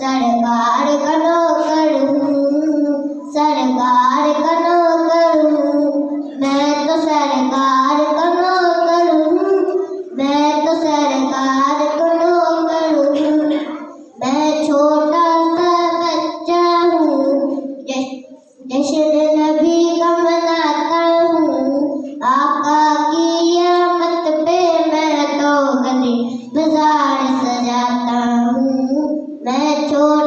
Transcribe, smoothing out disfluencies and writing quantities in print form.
सरकार का नौकर हूँ, सरकार का नौकर हूँ, मैं तो सरकार का नौकर हूँ, मैं तो सरकार का नौकर हूँ। मैं छोटा सा बच्चा हूँ, जश्न नबी का मनाता हूँ। आका की आमद पे मैं तो गली बाजार सजाता हूँ। मैं छोटा